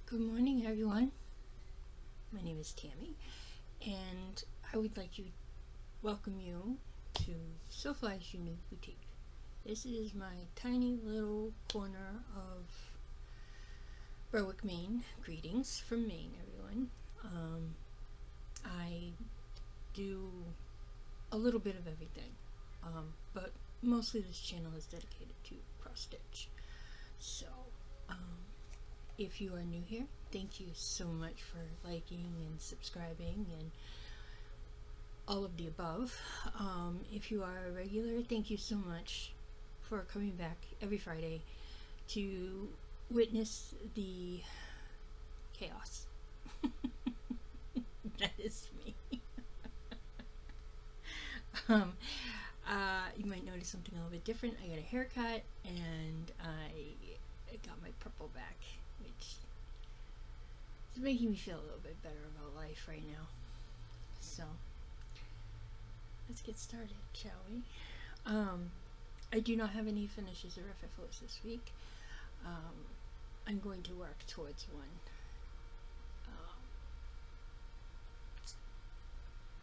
Good morning, everyone. My name is Tammy, and I would like to welcome you to Soulfly's Unique Boutique. This is my tiny little corner of Berwick, Maine. Greetings from Maine, everyone. I do a little bit of everything, but mostly this channel is dedicated to cross stitch. So, if you are new here, thank you so much for liking and subscribing and all of the above. If you are a regular, thank you so much for coming back every Friday to witness the chaos. That is me. You might notice something a little bit different. I got a haircut and I got my purple back, which is making me feel a little bit better about life right now. So let's get started, shall we? I do not have any finishes or FFOs this week. I'm going to work towards one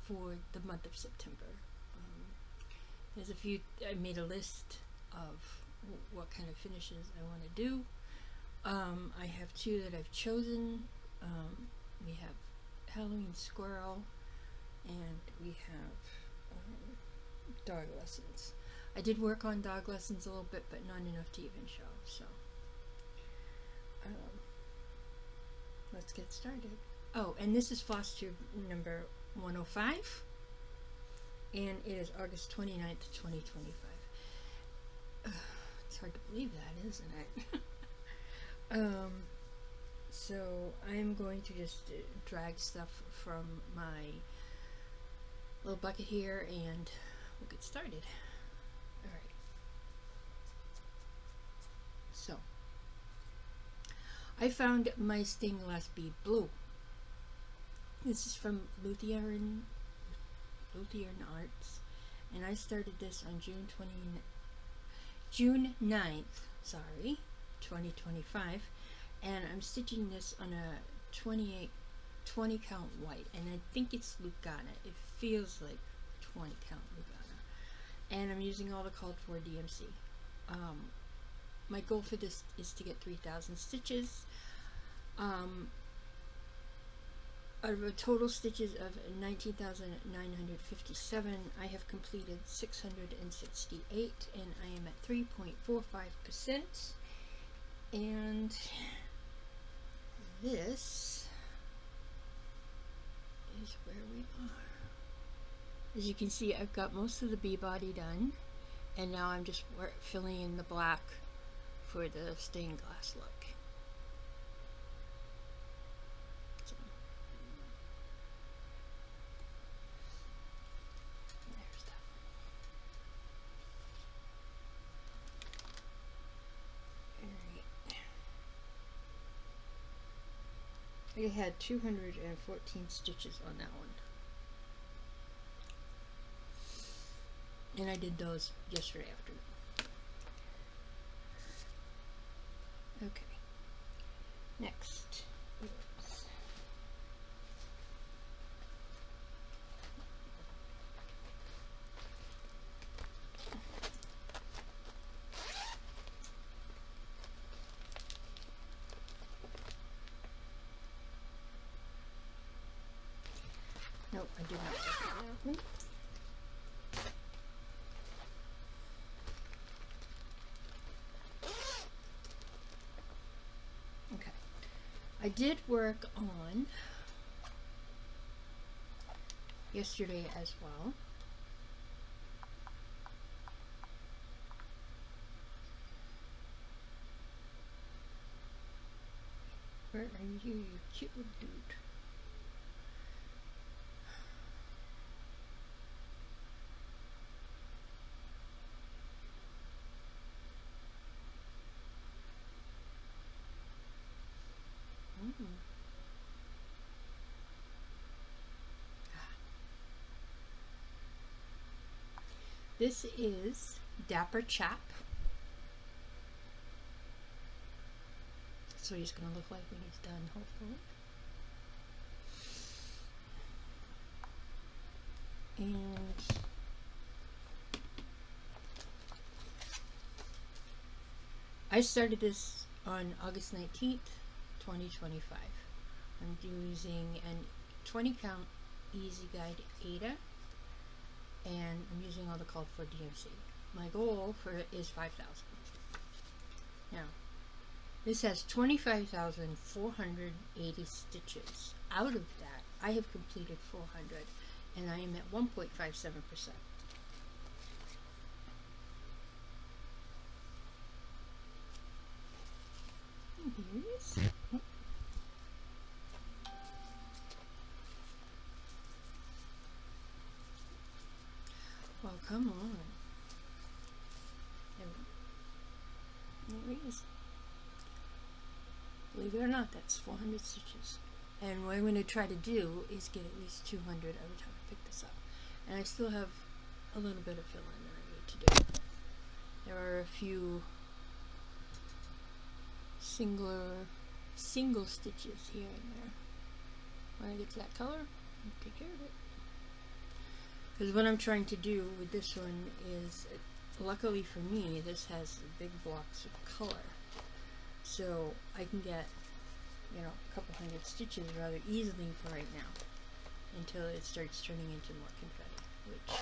for the month of September. There's a few. I made a list of what kind of finishes I want to do. I have two that I've chosen. We have Halloween Squirrel and we have dog lessons. I did work on dog lessons a little bit, but not enough to even show. So let's get started. Oh, and this is FlossTube number 105. And it is August 29th, 2025. It's hard to believe that, isn't it? So I'm going to just drag stuff from my little bucket here and we'll get started. Alright. So I found my stained glass bead blue. This is from Lutheran Arts, and I started this on June 9th, 2025, and I'm stitching this on a 20 count white, and I think it's Lugana. It feels like 20 count Lugana, and I'm using all the called for DMC. My goal for this is to get 3,000 stitches. Out of a total stitches of 19,957, I have completed 668, and I am at 3.45%. And this is where we are. As you can see, I've got most of the bee body done, and now I'm just filling in the black for the stained glass look. I had 214 stitches on that one. And I did those yesterday afternoon. Okay. Next. Oops. Nope, I did not work on that one. Okay. I did work on yesterday as well. Where are you, you cute little dude? This is Dapper Chap. That's what he's going to look like when he's done, hopefully. And I started this on August 19th, 2025. I'm using an 20 count Easy Guide Ada, and I'm using all the called for DMC. My goal for it is 5,000. Now, this has 25,480 stitches. Out of that, I have completed 400, and I am at 1.57%. Here it is. Well, come on. There it is. Believe it or not, that's 400 stitches. And what I'm going to try to do is get at least 200 every time I pick this up. And I still have a little bit of fill-in that I need to do. There are a few single stitches here and there. When I get to that color, I'll take care of it. Because what I'm trying to do with this one is, luckily for me, this has big blocks of color. So I can get, you know, a couple hundred stitches rather easily for right now, until it starts turning into more confetti, which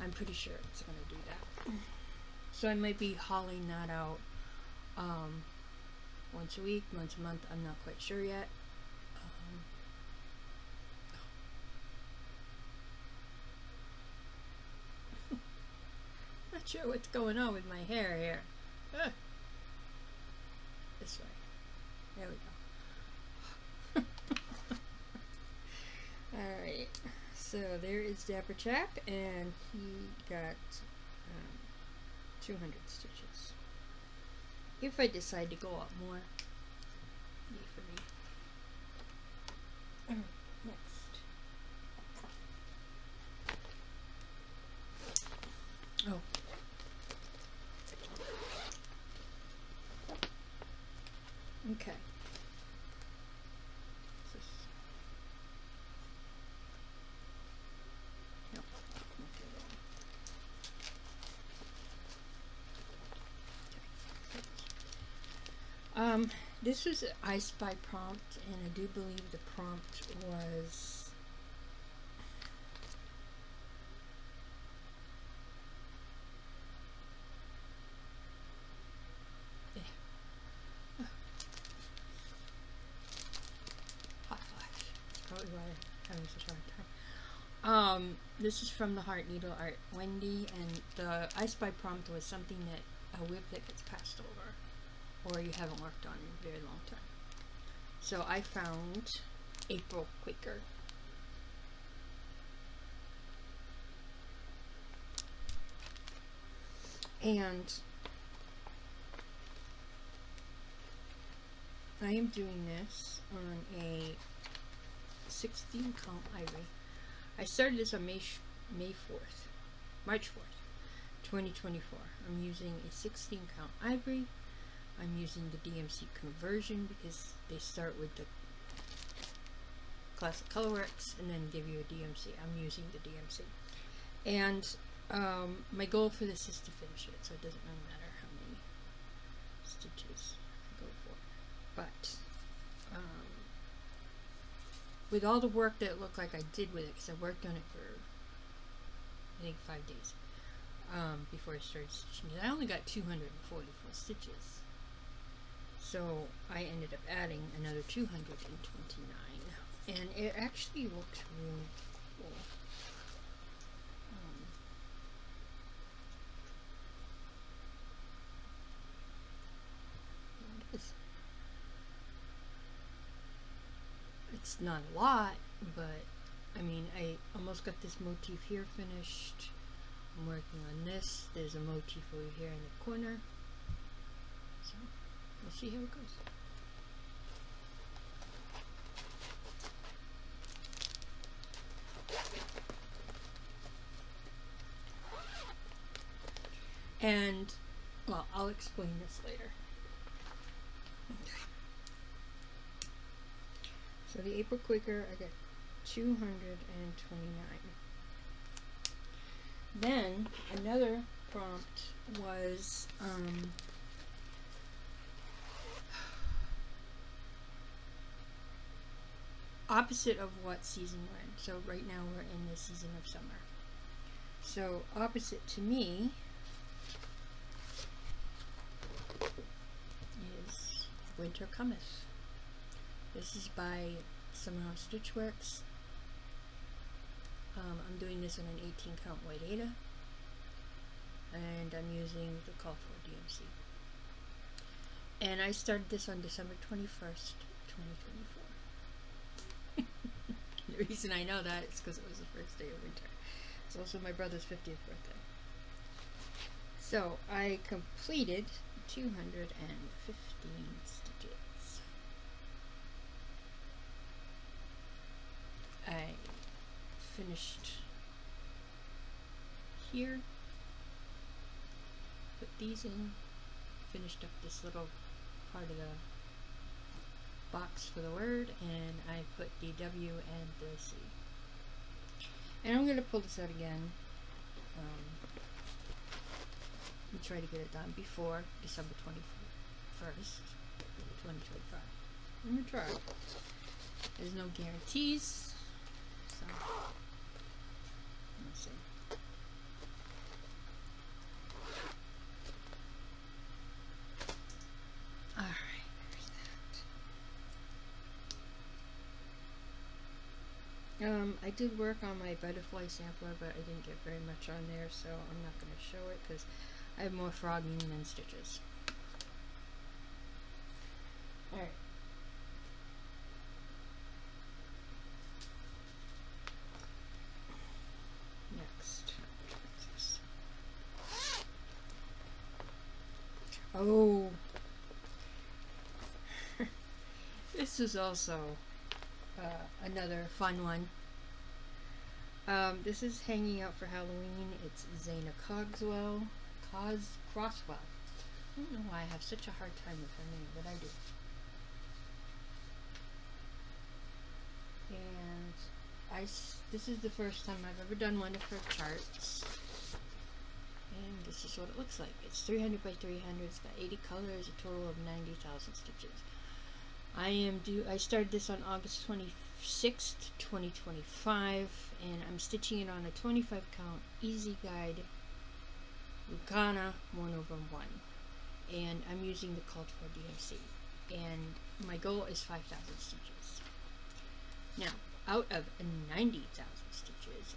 I'm pretty sure it's going to do that. So I might be hauling that out once a week, once a month, I'm not quite sure yet. Not sure what's going on with my hair here. This way. There we go. Alright, so there is Dapper Chap, and he got 200 stitches. If I decide to go up more, yay for me. Alright, next. Oh. Okay. No. This was an I Spy prompt, and I do believe the prompt was hot flash. That's probably why I was such a hard time. This is from the Heart Needle Art Wendy, and the I Spy prompt was something that a whip that gets passed over, or you haven't worked on in a very long time. So I found April Quaker. And I am doing this on a 16 count ivory. I started this on March 4th, 2024. I'm using a 16 count ivory. I'm using the DMC conversion because they start with the classic colorworks and then give you a DMC. I'm using the DMC. And my goal for this is to finish it, so it doesn't really matter how many stitches I go for. But with all the work that it looked like I did with it, because I worked on it for I think 5 days before I started stitching it, I only got 244 stitches. So I ended up adding another 229, and it actually looks really cool. It's not a lot, but I mean, I almost got this motif here finished. I'm working on this. There's a motif over here in the corner. So we'll see how it goes. And, well, I'll explain this later. Okay. So the April Quaker, I got 229. Then another prompt was opposite of what season we're in. So right now we're in the season of summer. So opposite to me is Winter Cometh. This is by Somehow Stitchworks. I'm doing this on an 18 count white Ada, and I'm using the Call for DMC. And I started this on December 21st, 2024. The reason I know that is because it was the first day of winter. It's also my brother's 50th birthday. So I completed 215 stitches. I finished here, put these in, finished up this little part of the box for the word, and I put the W and the C. And I'm going to pull this out again and try to get it done before December 21st, 2025. I'm going to try. There's no guarantees, so let's see. Alright, there's that. I did work on my butterfly sampler, but I didn't get very much on there, so I'm not going to show it because I have more frogging than stitches. Alright. Next. Oh! This is also another fun one. This is hanging out for Halloween. It's Zanna Crosswell. Crosswell. I don't know why I have such a hard time with her name, but I do. And this is the first time I've ever done one of her charts. And this is what it looks like. It's 300 by 300. It's got 80 colors, a total of 90,000 stitches. I started this on August 26th, 2025, and I'm stitching it on a 25 count Easy Guide Lucana 1/1, and I'm using the Cult for DMC, and my goal is 5,000 stitches. Now, out of 90,000 stitches,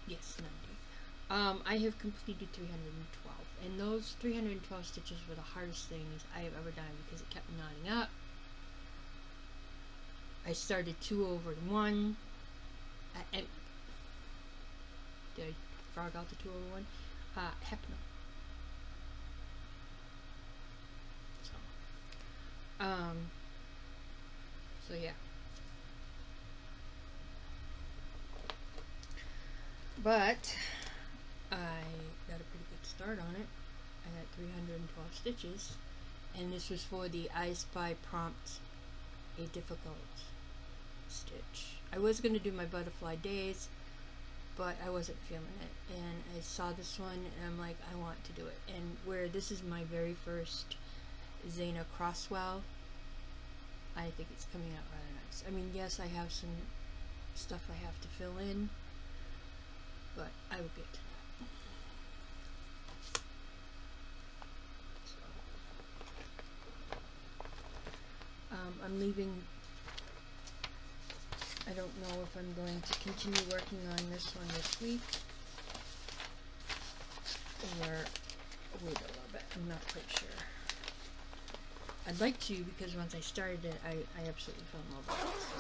yes, 90, I have completed 312, and those 312 stitches were the hardest things I have ever done because it kept knotting up. I started 2 over 1. Did I frog out the 2 over 1? Heck no. So yeah. But I got a pretty good start on it. I got 312 stitches, and this was for the I Spy prompt a difficult stitch. I was going to do my butterfly days, but I wasn't feeling it, and I saw this one and I'm like, I want to do it. And where this is my very first Zanna Crosswell, I think it's coming out rather nice. I mean, yes, I have some stuff I have to fill in, but I will get to that. I'm leaving. I don't know if I'm going to continue working on this one this week or wait a little bit. I'm not quite sure. I'd like to, because once I started it, I absolutely fell in love with it. So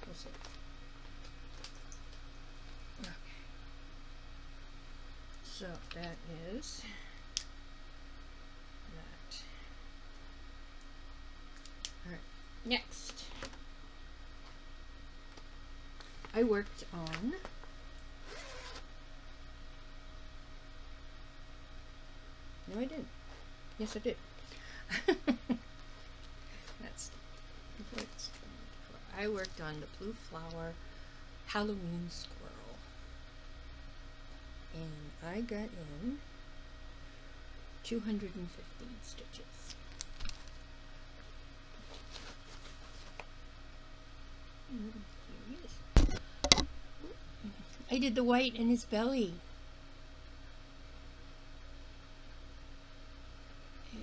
we'll see. Okay. So that is that. Alright, next. I worked on no, I didn't. Yes, I did. That's before on the Blue Flower Halloween Squirrel. And I got in 215 stitches. Here he is. I did the white in his belly.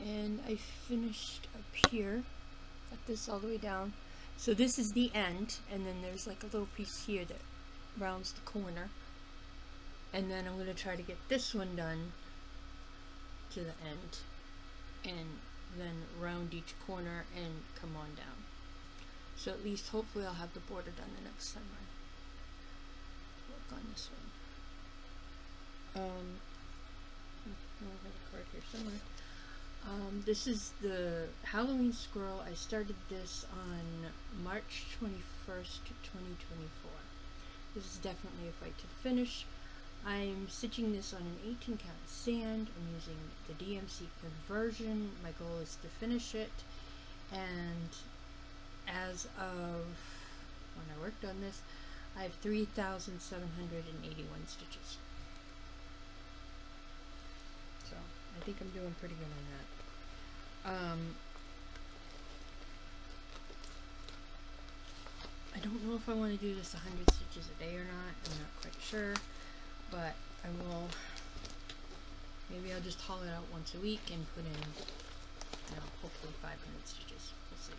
And I finished up here. Got this all the way down. So this is the end, and then there's like a little piece here that rounds the corner. And then I'm going to try to get this one done to the end, and then round each corner and come on down. So at least hopefully I'll have the border done the next time I work on this one. I have a card here somewhere. This is the Halloween Squirrel. I started this on March 21st, 2024. This is definitely a fight to the finish. I'm stitching this on an 18 count sand. I'm using the DMC conversion. My goal is to finish it, and as of when I worked on this, I have 3,781 stitches. So I think I'm doing pretty good on that. I don't know if I want to do this 100 stitches a day or not. I'm not quite sure, but I will. Maybe I'll just haul it out once a week and put in, hopefully 500 stitches. We'll see.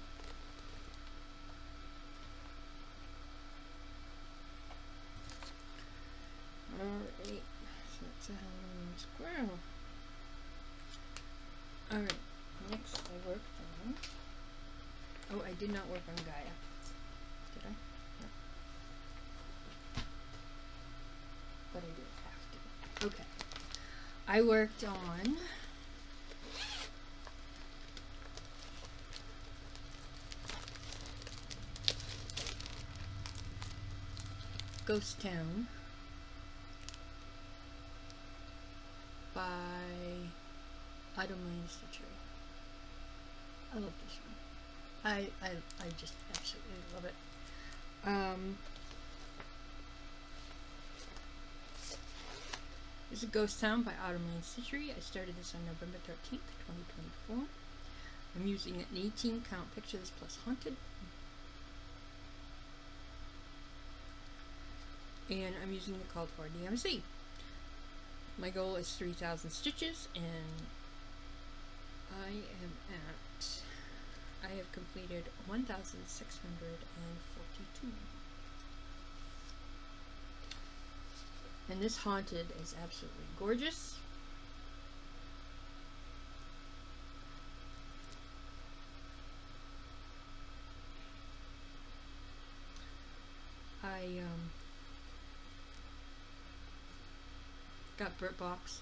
Alright, so that's a Halloween squirrel. Alright, next I worked on. Oh, I did not work on Gaia. Did I? No. But I did have to. Okay. I worked on Ghost Town by Lila Stitchery. I love this one. I just absolutely love it. This is Ghost Town by Lila Stitchery. I started this on November 13th, 2024. I'm using an 18 count Pictures plus Haunted. And I'm using the called for DMC. My goal is 3,000 stitches, and I have completed 1,642. And this Haunted is absolutely gorgeous. I got BritBox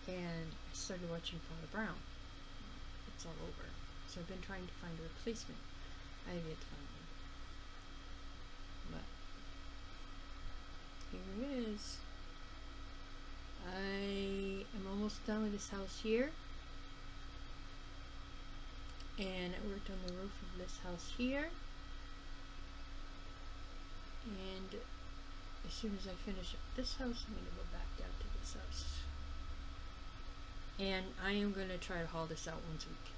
and I started watching Father Brown. It's all over. So I've been trying to find a replacement. I have yet to find one. But here it is. I am almost done with this house here. And I worked on the roof of this house here. And as soon as I finish up this house, I'm going to go back down to this house. And I am going to try to haul this out once a week.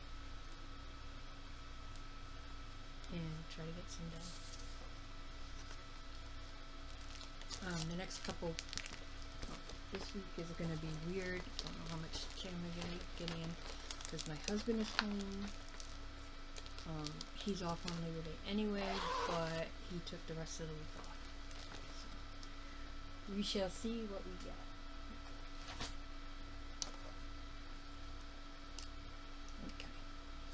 And try to get some done. The next couple, this week is going to be weird. Don't know how much time I'm going to be getting in because my husband is home. He's off on Labor Day anyway, but he took the rest of the week off. So we shall see what we get. Okay,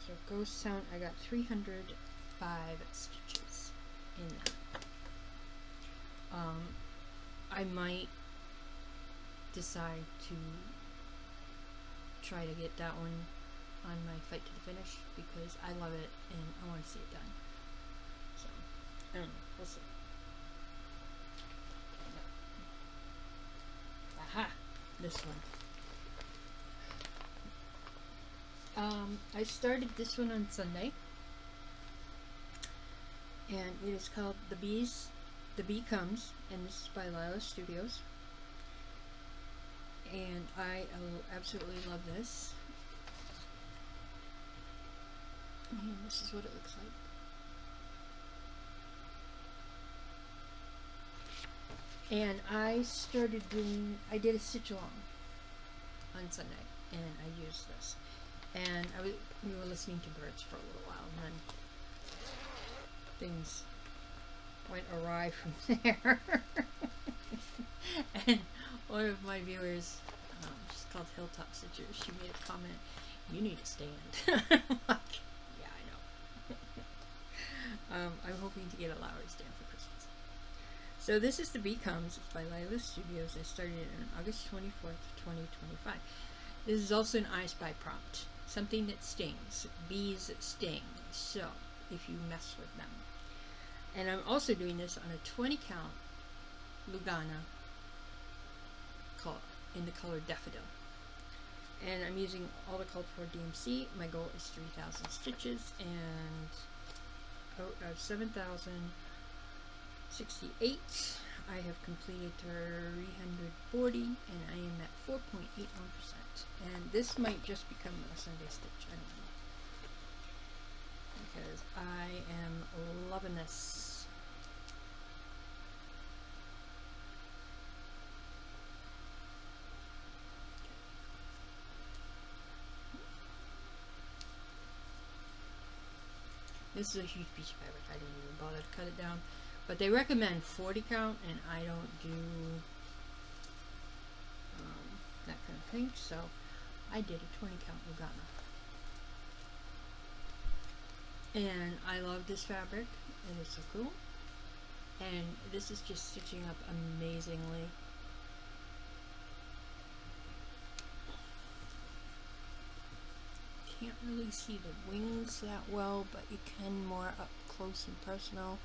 so Ghost Town, I got 305 stitches in that. I might decide to try to get that one on my fight to the finish because I love it and I want to see it done. So, I don't know. We'll see. Aha! This one. I started this one on Sunday. and it is called The Bee Comes, and this is by Lila Studios. And I absolutely love this. And this is what it looks like. And I did a stitch along on Sunday, and I used this. And we were listening to birds for a little while, and then things went awry from there. And one of my viewers, she's called Hilltop Stitcher, she made a comment, "You need a stand." I'm like, yeah, I know. I'm hoping to get a Lowry stand for Christmas. So this is The Bee Comes. It's by Lila Studios. I started it on August 24th, 2025. This is also an I Spy prompt. Something that stings. Bees sting. So, if you mess with them. And I'm also doing this on a 20 count Lugana in the color Daffodil. And I'm using all the called for DMC. My goal is 3,000 stitches, and out of 7,068, I have completed 340, and I am at 4.81%. And this might just become a Sunday stitch, I don't know, because I am loving this. This is a huge piece of fabric. I didn't even bother to cut it down. But they recommend 40 count, and I don't do that kind of thing. So I did a 20 count Lugana. And I love this fabric. It is so cool. And this is just stitching up amazingly. Can't really see the wings that well, but you can more up close and personal.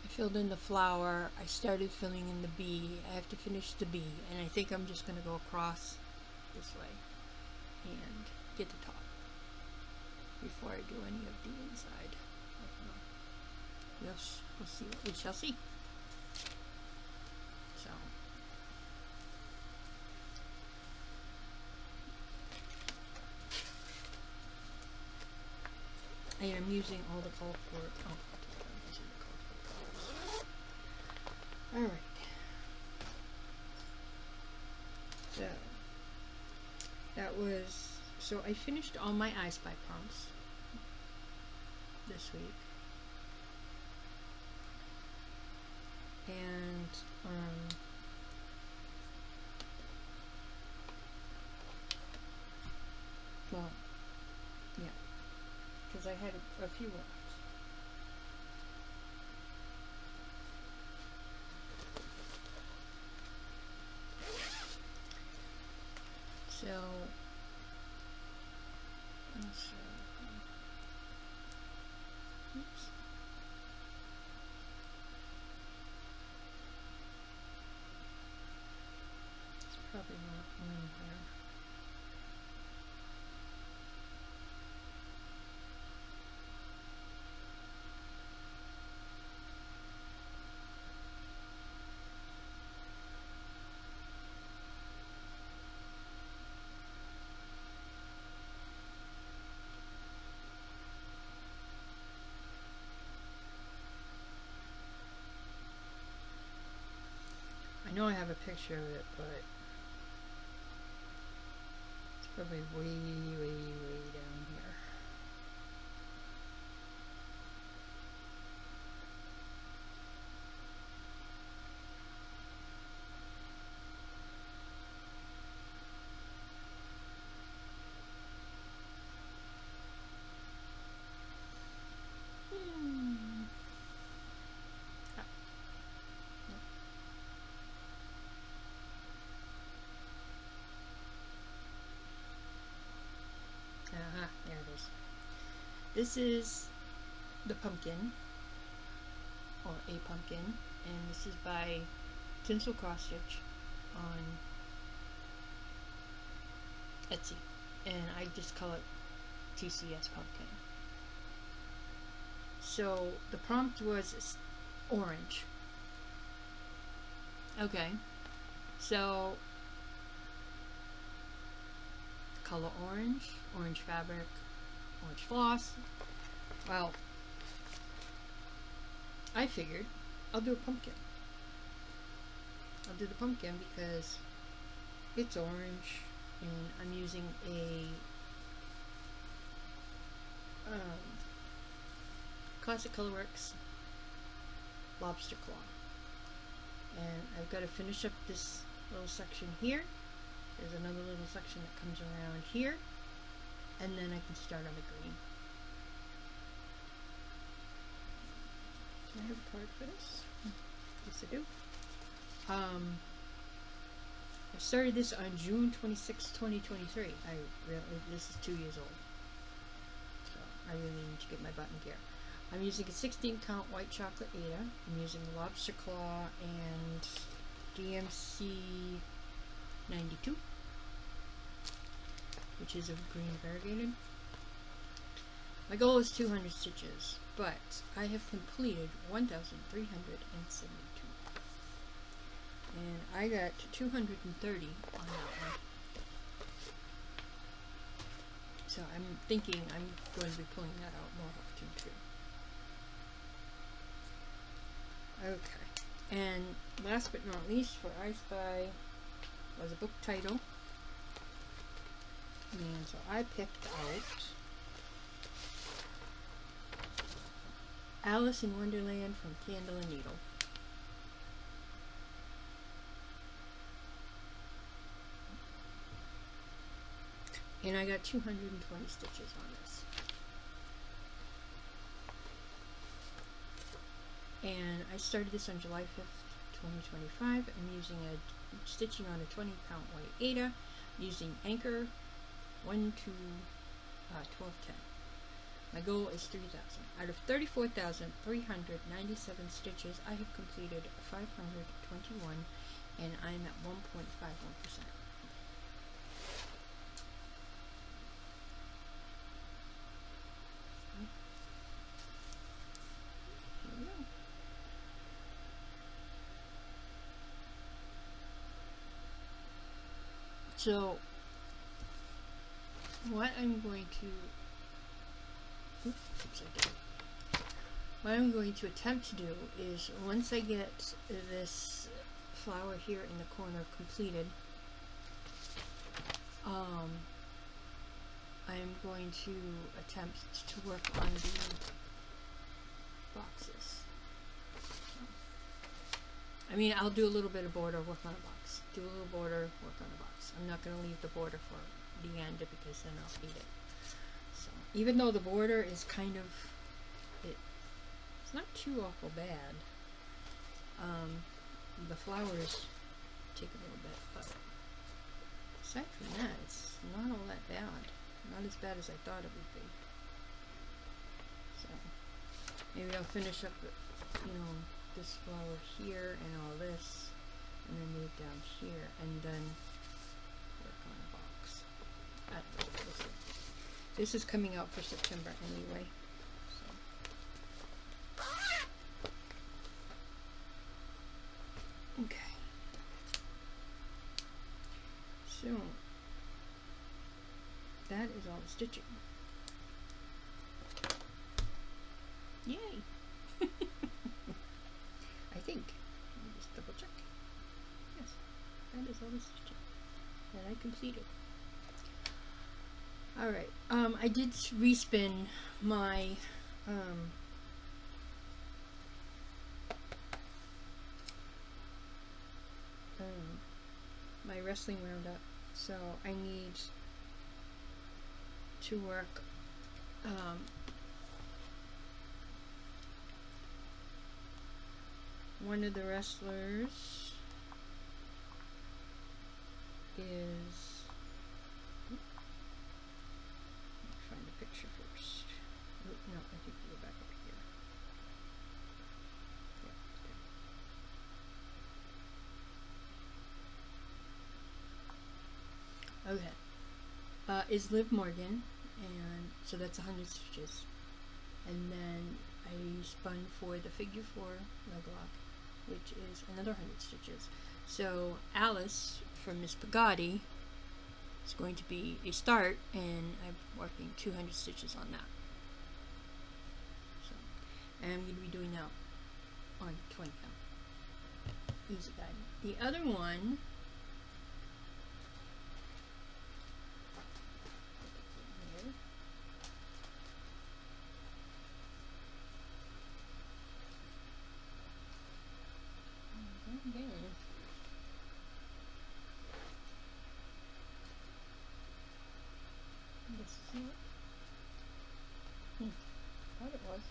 I filled in the flower. I started filling in the bee. I have to finish the bee, and I think I'm just going to go across this way and get the top before I do any of the inside. I don't know. Yes, we'll see what we shall see. So. And I'm using all the call for alright. So that was, so I finished all my I Spy prompts this week. And well, yeah, because I had a few left. So, let's see. Oops. It's probably not one here. I know I have a picture of it, but it's probably way, way, way down here. There it is. This is the pumpkin, or a pumpkin, and this is by Tinsel Cross Stitch on Etsy, and I just call it TCS pumpkin. So the prompt was orange. Okay, so color orange, orange fabric, orange floss. Well, I figured I'll do a pumpkin. I'll do the pumpkin because it's orange and I'm using a Classic Colorworks lobster claw. And I've got to finish up this little section here. There's another little section that comes around here, and then I can start on the green. Do I have a card for this? Yes, I do. I started this on June 26, 2023. This is 2 years old. So I really need to get my button gear. I'm using a 16 count white chocolate Ada. I'm using the lobster claw and DMC 92, which is a green variegated. My goal is 200 stitches, but I have completed 1,372. And I got 230 on that one. So I'm thinking I'm going to be pulling that out more often too. Okay, and last but not least for I Spy was a book title. And so I picked out Alice in Wonderland from Candle and Needle. And I got 220 stitches on this. And I started this on July 5th, 2025. I'm using stitching on a 20 count white Ada, using Anchor 1 to 1210. My goal is 3,000. Out of 34,397 stitches, I have completed 521, and I'm at 1.51%. So, what I'm going to attempt to do is, once I get this flower here in the corner completed, I'm going to attempt to work on the boxes. I mean, I'll do a little bit of border, work on a box. Do a little border, work on a box. I'm not going to leave the border for the end because then I'll eat it. So, even though the border is kind of, it's not too awful bad. The flowers take a little bit, but aside from that, it's not all that bad. Not as bad as I thought it would be. So, maybe I'll finish up, this flower here and all this, and then move down here, and then work on a box. I don't know, we'll see. This is coming out for September anyway. So. Okay. So that is all the stitching. Yay! I think. Let me just double check. Yes, that is all the stitching that I completed. Alright, I did respin my my wrestling roundup, so I need to work one of the wrestlers is, let me find the picture first. Oh, no, I think we'll go back up here. Yeah, okay. Is Liv Morgan, and so that's 100 stitches. And then I spun for the figure 4 leg lock, which is another 100 stitches. So Alice from Miss Pagati is going to be a start, and I'm working 200 stitches on that. So, and I'm going to be doing that on 20 count. Easy guide. The other one, again. This is it. Thought it was.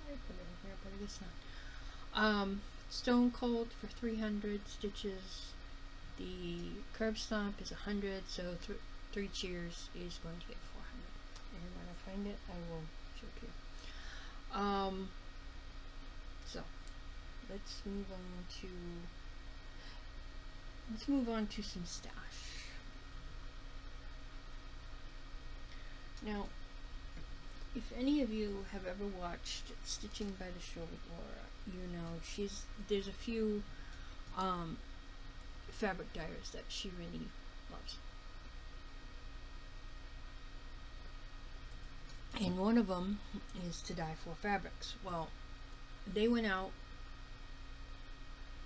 I put it in here, but it is not. Stone Cold for 300 stitches. The curb stomp is 100, so 3 cheers is going to get 400. And when I find it, I will show it to you. So let's move on to some stash. Now, if any of you have ever watched Stitching by the Show with Laura, you know there's a few fabric dyers that she really loves. And one of them is to dye 4 fabrics. Well, they went out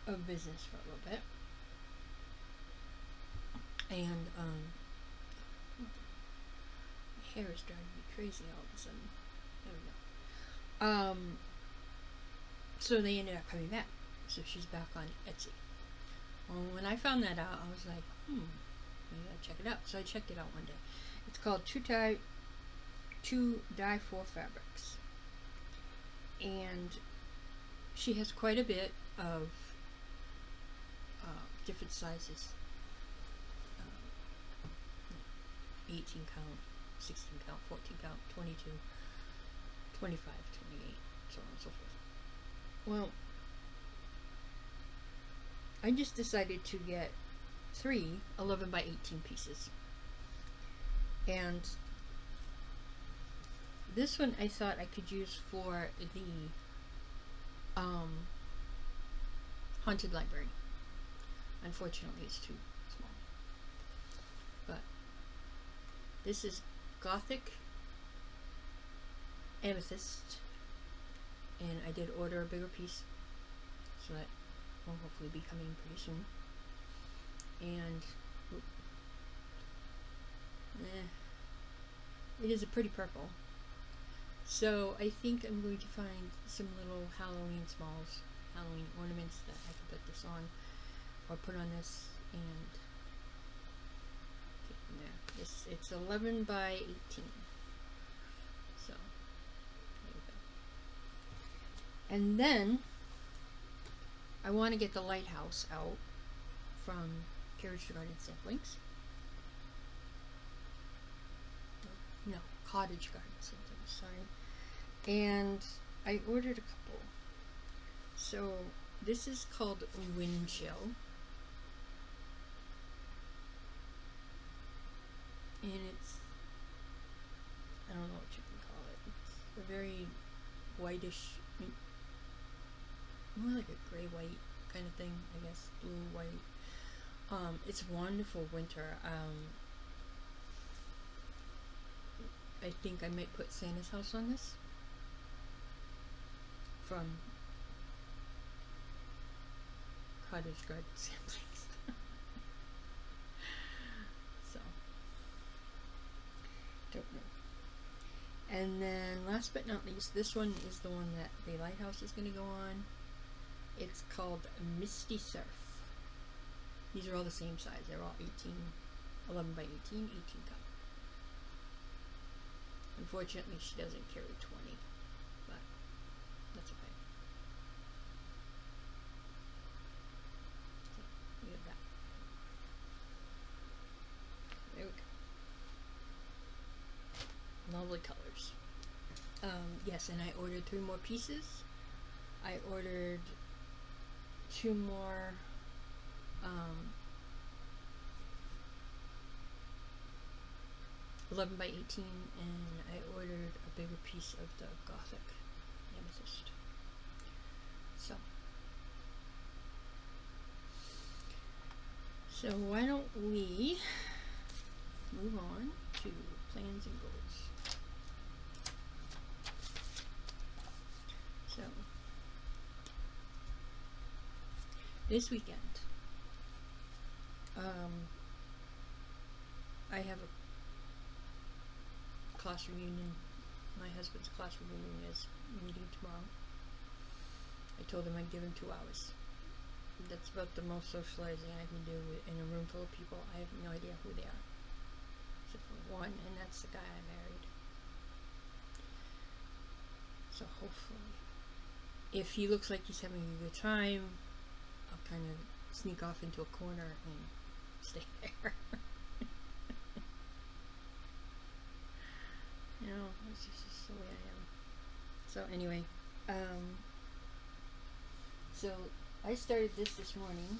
of business for a little bit. And my hair is driving me crazy all of a sudden. There we go. So they ended up coming back. So she's back on Etsy. Well, when I found that out, I was like, maybe I'll check it out. So I checked it out one day. It's called To Dye 4 Fabrics. And she has quite a bit of different sizes. 18 count, 16 count, 14 count, 22, 25, 28, so on and so forth. Well, I just decided to get 3 11 by 18 pieces. And this one I thought I could use for the Haunted Library. Unfortunately, it's too small. But this is Gothic Amethyst, and I did order a bigger piece, so that will hopefully be coming pretty soon. And it is a pretty purple, so I think I'm going to find some little Halloween smalls, Halloween ornaments that I can put this on, or put on this, and get from there. It's 11 by 18, so there we go. And then I want to get the lighthouse out from Carriage to Garden Samplings. No, Cottage Garden Samplings, sorry. And I ordered a couple. So this is called Wind Chill. And it's, I don't know what you can call it. It's a very whitish, more like a gray white kind of thing, I guess, blue white. It's wonderful winter. I think I might put Santa's House on this from Cottage Garden Samplings. So, don't know. And then last but not least, this one is the one that the lighthouse is going to go on. It's called Misty Surf. These are all the same size. They're all 11 by 18, 18 count. Unfortunately, she doesn't carry 20, but that's okay. So, we have that. There we go. Lovely colors. Yes, and I ordered 3 more pieces. I ordered 2 more 11 by 18, and I ordered a bigger piece of the Gothic amethyst. So why don't we move on to plans and goals. So this weekend, I have a class reunion. My husband's class reunion is meeting tomorrow. I told him I'd give him 2 hours. That's about the most socializing I can do in a room full of people. I have no idea who they are, except for one, and that's the guy I married. So hopefully, if he looks like he's having a good time, I'll kind of sneak off into a corner and stay there. You know, it's just the way I am. So anyway, so I started this morning.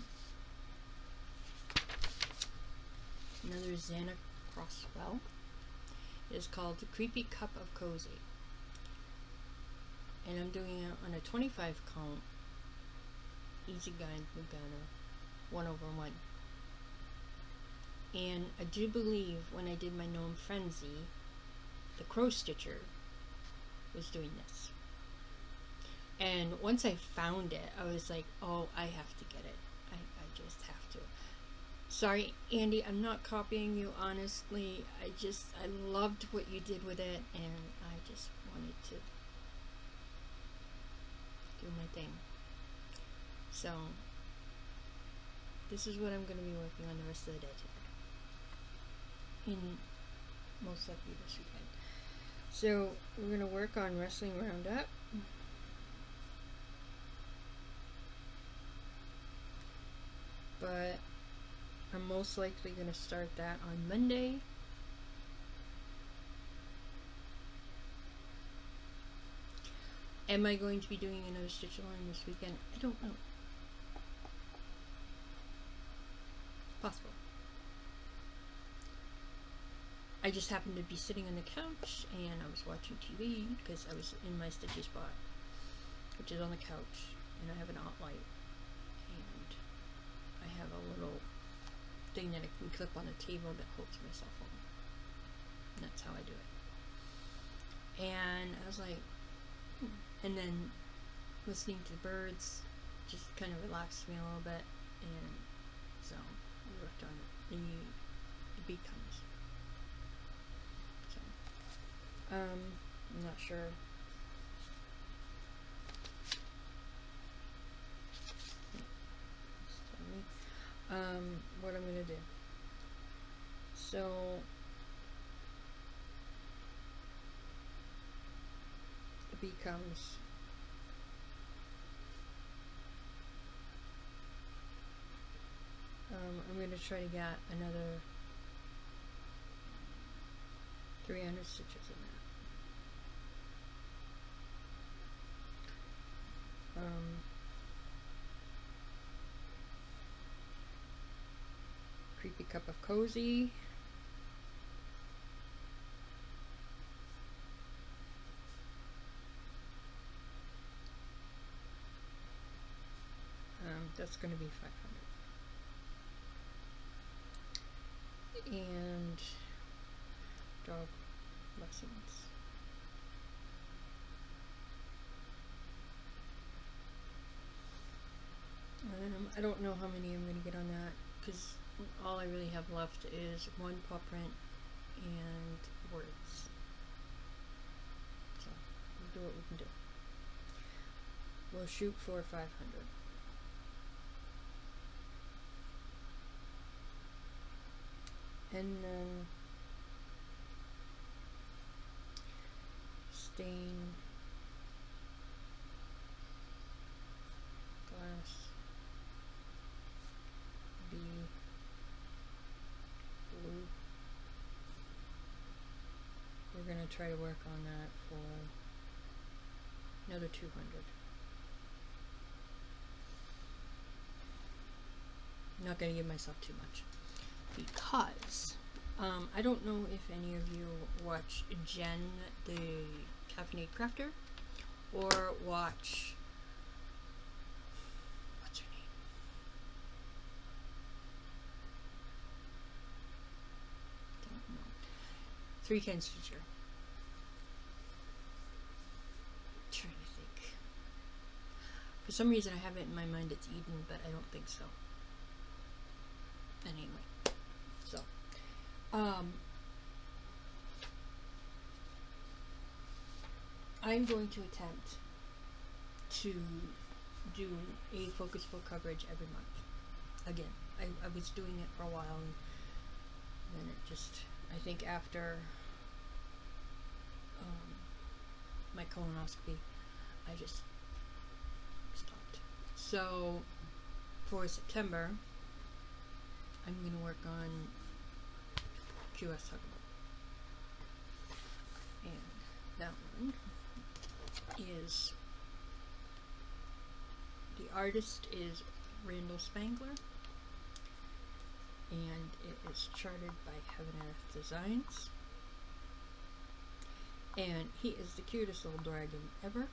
Another Zanna Crosswell. It is called The Creepy Cup of Cozy. And I'm doing it on a 25 count easy guide beginner 1/1. And I do believe when I did my Gnome Frenzy, the Crow Stitcher was doing this. And once I found it, I was like, oh, I have to get it. I just have to. Sorry, Andy, I'm not copying you, honestly. I loved what you did with it, and I just wanted to do my thing. So, this is what I'm going to be working on the rest of the day today. Most likely this weekend. So, we're going to work on Wrestling Roundup. But I'm most likely going to start that on Monday. Am I going to be doing another stitch along this weekend? I don't know. Possible. I just happened to be sitting on the couch and I was watching TV because I was in my stitchy spot, which is on the couch, and I have an alt light, and I have a little thing that I can clip on the table that holds my cell phone. And that's how I do it. And I was like, and then listening to the birds just kind of relaxed me a little bit, and so we worked on the beacons. So I'm not sure. What I'm gonna do. So it becomes I'm gonna try to get another 300 stitches in that. Creepy Cup of Cozy. That's going to be 500. And dog lessons. I don't know how many I'm going to get on that, because all I really have left is one paw print and words. So we'll do what we can do. We'll shoot for 500. And then stain glass B blue. We're going to try to work on that for another 200. I'm not going to give myself too much because I don't know if any of you watch Jen the Caffeinated Crafter or watch, what's her name? Don't know. 310 Stitcher. Trying to think. For some reason I have it in my mind it's Eden, but I don't think so. Anyway, so I'm going to attempt to do a focus book coverage every month. Again, I was doing it for a while and then it just, I think after my colonoscopy, I just stopped. So for September, I'm going to work on QS Huggable. And that one is, the artist is Randall Spangler, and it is charted by Heaven and Earth Designs. And he is the cutest little dragon ever.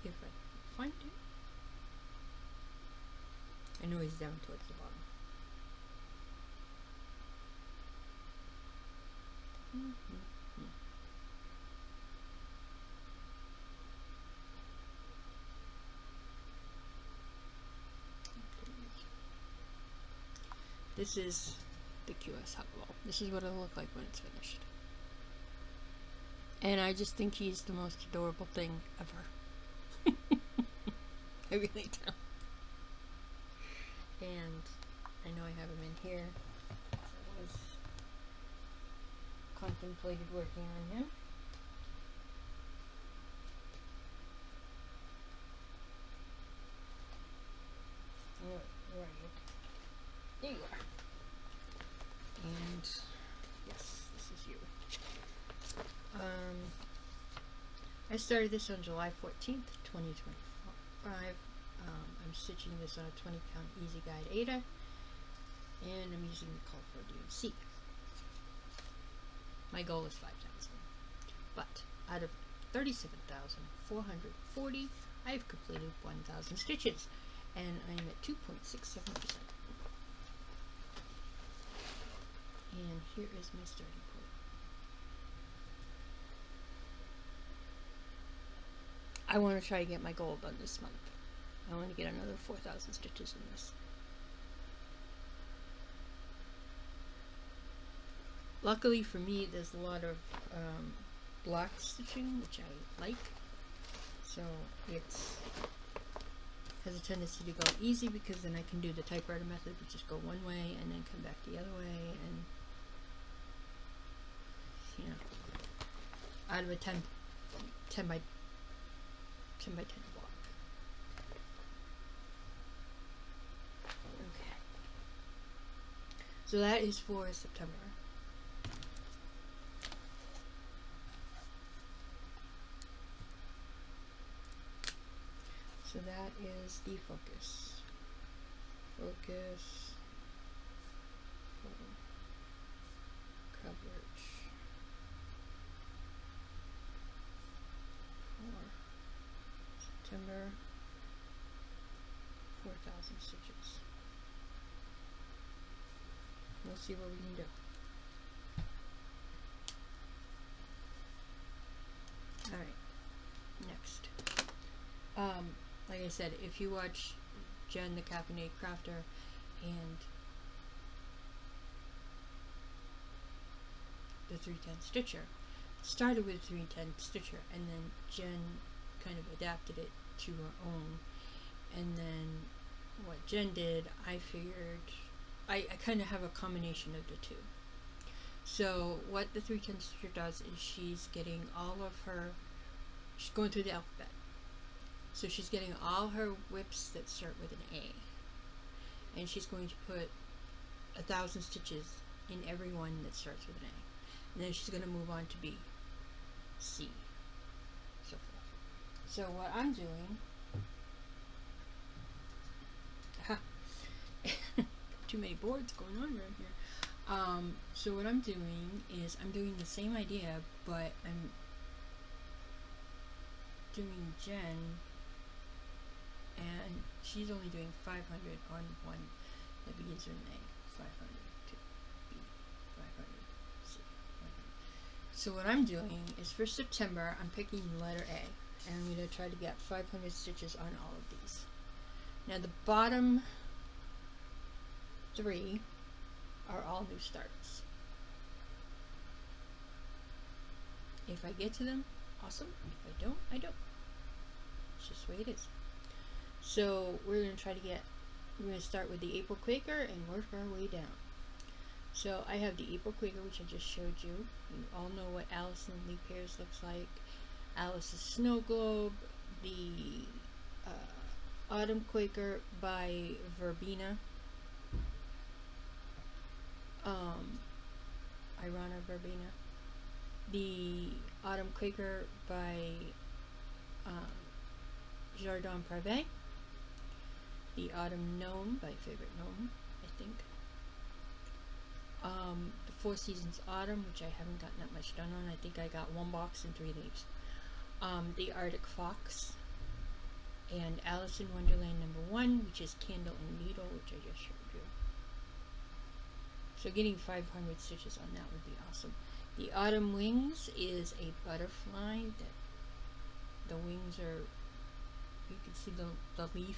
If I find it. I know he's down towards the bottom. This is the QS Huggable. This is what it'll look like when it's finished. And I just think he's the most adorable thing ever. I really do. And I know I have him in here. I was contemplated working on him. Where are you? There you are. And yes, this is you. I started this on July 14th, 2025. I'm stitching this on a 20 count Easy Guide Ada, and I'm using the Call for DMC. My goal is 5,000, but out of 37,440, I've completed 1,000 stitches, and I'm at 2.67%. And here is my starting point. I want to try to get my goal done this month. I want to get another 4,000 stitches in this. Luckily for me, there's a lot of block stitching, which I like. So it has a tendency to go easy because then I can do the typewriter method, which is go one way and then come back the other way, and you know, out of a 10 by 10 block. Okay. So that is for September. So that is the focus. Focus. Coverage. For September. 4,000 stitches. We'll see what we can do. Alright. Next. Like I said, if you watch Jen the Caffeinated Crafter and the 310 Stitcher, started with 310 Stitcher, and then Jen kind of adapted it to her own. And then what Jen did, I figured I kind of have a combination of the two. So what the 310 Stitcher does is she's getting all of her, she's going through the alphabet. So she's getting all her whips that start with an A, and she's going to put 1,000 stitches in every one that starts with an A. And then she's going to move on to B, C, so forth. So what I'm doing, too many boards going on right here. So what I'm doing is I'm doing the same idea, but I'm doing Jen, and she's only doing 500 on one that begins with an A, 500 to B, 500, C, 500. So what I'm doing is for September, I'm picking the letter A, and I'm going to try to get 500 stitches on all of these. Now the bottom 3 are all new starts. If I get to them, awesome. If I don't, I don't. It's just the way it is. So we're going to start with the April Quaker and work our way down. So I have the April Quaker, which I just showed you. You all know what Alice in Leap Years looks like. Alice's Snow Globe, the Autumn Quaker by Verbena. Irana Verbena. The Autumn Quaker by Jardin Privé. The Autumn Gnome by Favorite Gnome, I think. The Four Seasons Autumn, which I haven't gotten that much done on. I think I got 1 box and 3 leaves. The Arctic Fox. And Alice in Wonderland #1, which is Candle and Needle, which I just showed you. So getting 500 stitches on that would be awesome. The Autumn Wings is a butterfly that the wings are, you can see the leaf,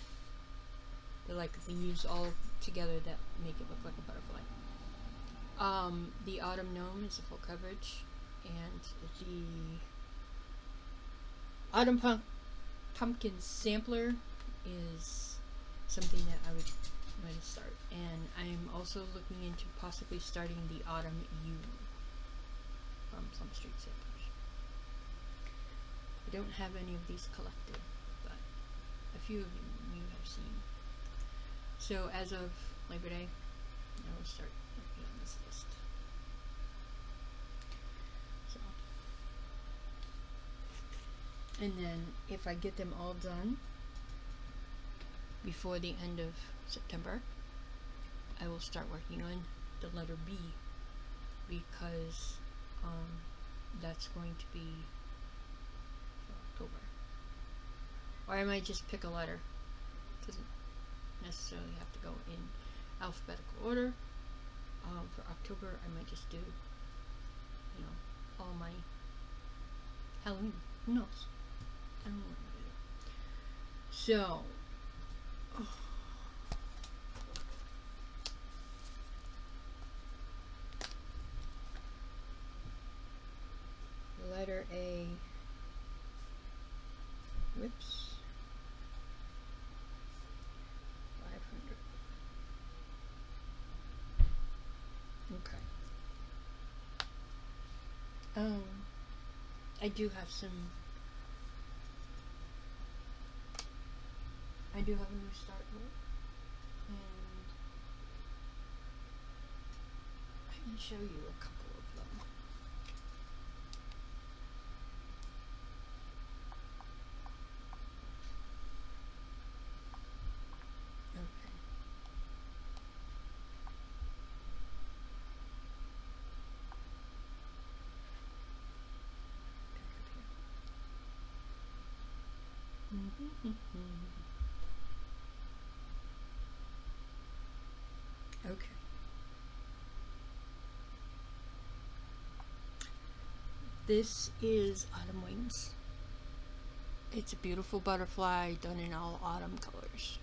they're like leaves all together that make it look like a butterfly. The Autumn Gnome is a full coverage, and the Autumn Pumpkin Sampler is something that I would going to start, and I'm also looking into possibly starting the Autumn U from Plum Street Samplers. I don't have any of these collected, but a few of you have seen. So as of Labor Day, I will start working on this list. So, and then if I get them all done before the end of September, I will start working on the letter B, because that's going to be for October. Or I might just pick a letter. It doesn't necessarily have to go in alphabetical order. For October, I might just do, you know, all my Halloween. Who knows? I don't know what I'm going to do. So, letter A whips 500. Okay. I do have a new start book, and I can show you a couple of them. Okay. Okay. This is Autumn Wings. It's a beautiful butterfly done in all autumn colors.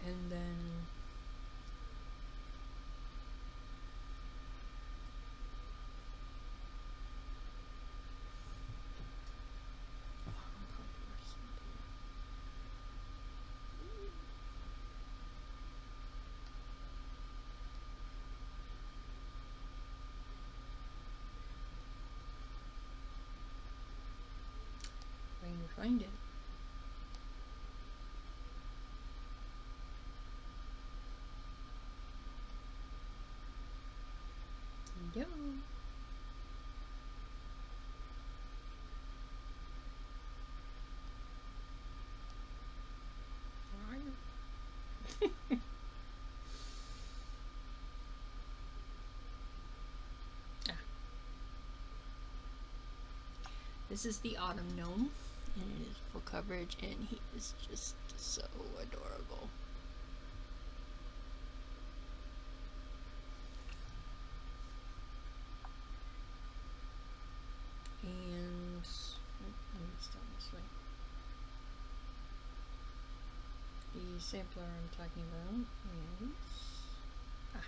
And then trying to find it. Ah. This is the Autumn Gnome, and it is full coverage, and he is just so adorable. And it's down this way. The sampler I'm talking about is right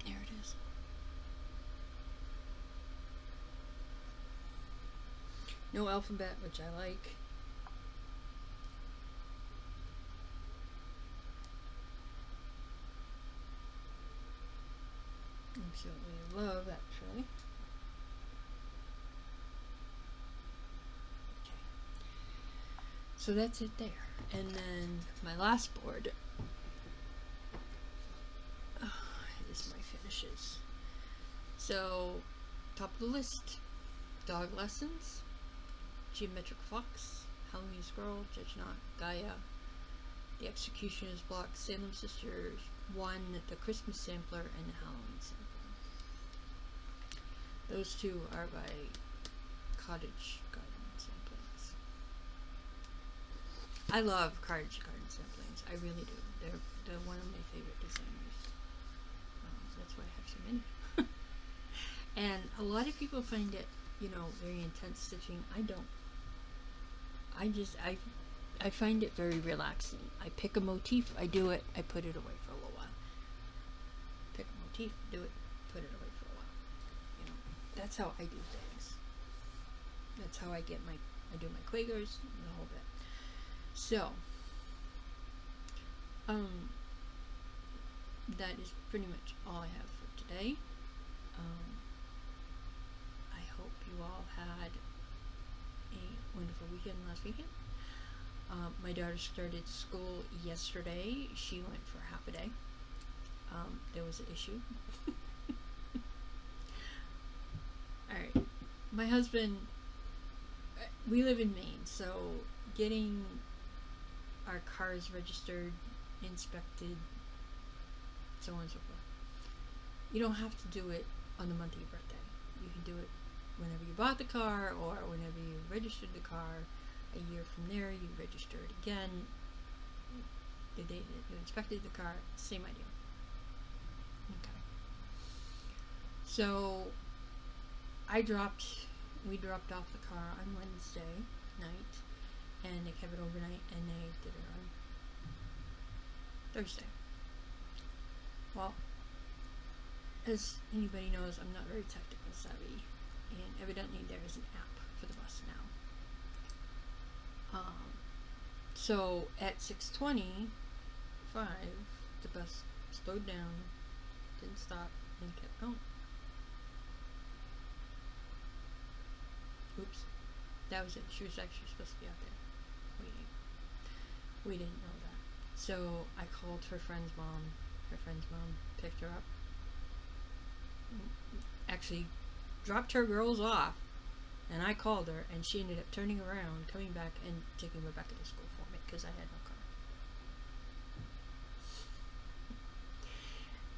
there. There it is. No alphabet, which I like. Absolutely love, actually. Okay. So that's it there. And then my last board is my finishes. So, top of the list, Dog Lessons, Geometric Fox, Halloween Scroll, Judge Not, Gaia, The Executioner's Block, Salem Sisters, one, the Christmas Sampler, and the Halloween Sampler. Those two are by Cottage Garden Samplings. I love Cottage Garden Samplings. I really do. They're one of my favorite designers. That's why I have so many. And a lot of people find it, you know, very intense stitching. I don't. I find it very relaxing. I pick a motif, I do it, I put it away for a little while. Pick a motif, do it, put it away for a while. You know, that's how I do things. That's how I do my Quakers and the whole bit. So, that is pretty much all I have for today. I hope you all had a wonderful weekend last weekend. My daughter started school yesterday. She went for half a day. There was an issue. Alright. My husband, we live in Maine, so getting our cars registered, inspected, so on and so forth. You don't have to do it on the month of your birthday. You can do it whenever you bought the car or whenever you registered the car. A year from there, you register it again. The date that you inspected the car, same idea. Okay. So, we dropped off the car on Wednesday night, and they kept it overnight, and they did it on Thursday. Well, as anybody knows, I'm not very technical savvy, and evidently there is an app for the bus now. So at 6:25, the bus slowed down, didn't stop, and kept going. Oops, that was it. She was actually supposed to be out there waiting. We didn't know that. So I called her friend's mom. Her friend's mom picked her up. Actually, dropped her girls off. And I called her, and she ended up turning around, coming back, and taking Rebecca to school for me, because I had no car.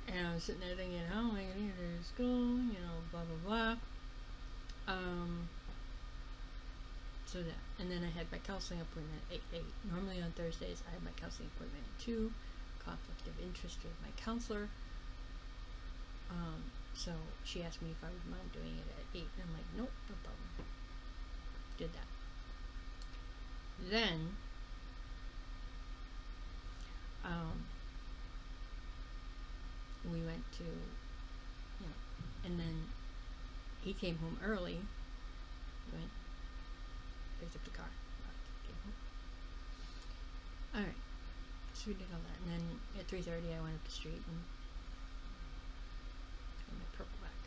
And I was sitting there thinking, how am I going to get her to school, you know, blah, blah, blah. So that, and then I had my counseling appointment at 8. Normally on Thursdays, I have my counseling appointment at 2. Conflict of interest with my counselor. So she asked me if I would mind doing it at 8, and I'm like, nope, no problem. Did that. Then, we went to, you know, and then he came home early, went, picked up the car, came home. Alright, so we did all that, and then at 3:30 I went up the street and my purple back.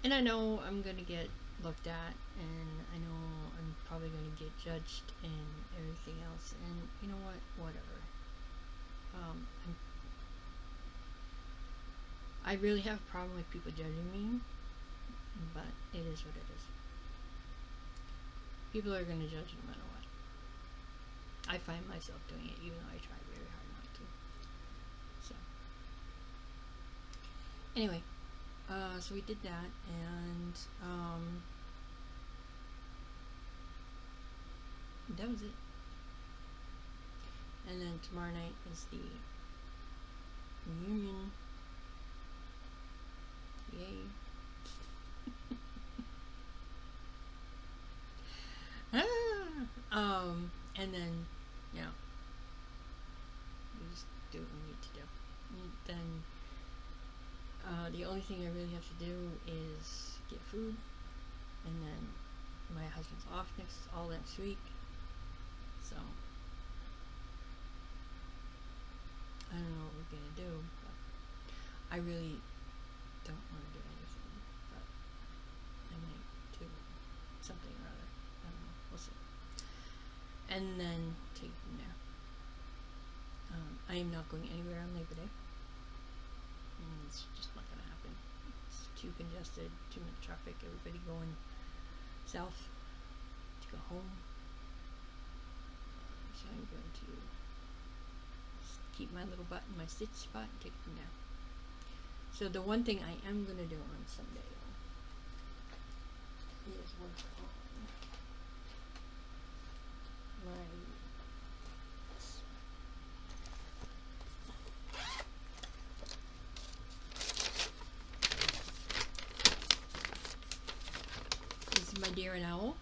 And I know I'm gonna get looked at, and I know I'm probably gonna get judged and everything else, and you know what, whatever. I really have a problem with people judging me, but it is what it is. People are going to judge no matter what. I find myself doing it even though I try very hard not to. So, anyway, so we did that, and that was it. And then tomorrow night is the reunion. Yay. And then, you know, we just do what we need to do. And then, the only thing I really have to do is get food, and then my husband's off all next week, so I don't know what we're gonna do, but I really don't want to do anything, but I might do something or other. I don't know, we'll see. And then take it from there. I am not going anywhere on Labor Day. It's just not going to happen. It's too congested, too much traffic, everybody going south to go home. So I'm going to keep my little butt in my stitch spot and take it from there. So the one thing I am going to do on Sunday is work on my my Deer and Owl,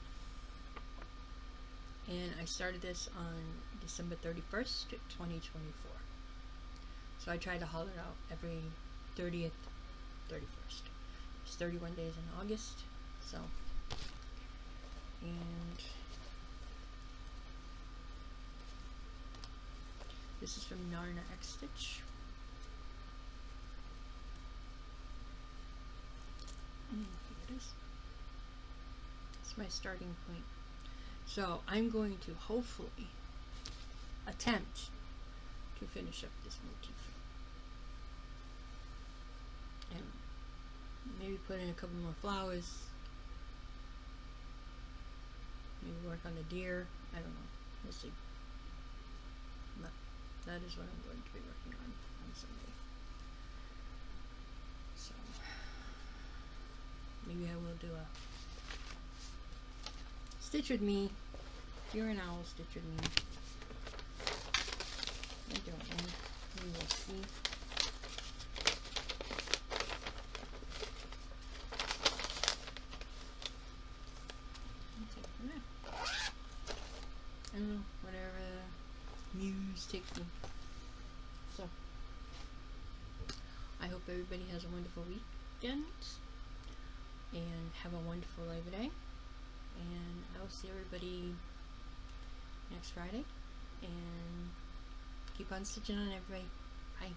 and I started this on December 31st, 2024. So I try to haul it out every 30th, 31st. It's 31 days in August, so, and this is from Narna X Stitch. Here it is. My starting point. So I'm going to hopefully attempt to finish up this motif and maybe put in a couple more flowers, maybe work on the deer. I don't know, we'll see, but that is what I'm going to be working on Sunday. So maybe I will do a Stitch with me. You're an owl, stitch with me. I don't know. We will see. I don't know, whatever the muse takes me. So, I hope everybody has a wonderful weekend and have a wonderful Labor Day. And I will see everybody next Friday. And keep on stitching on, everybody. Bye.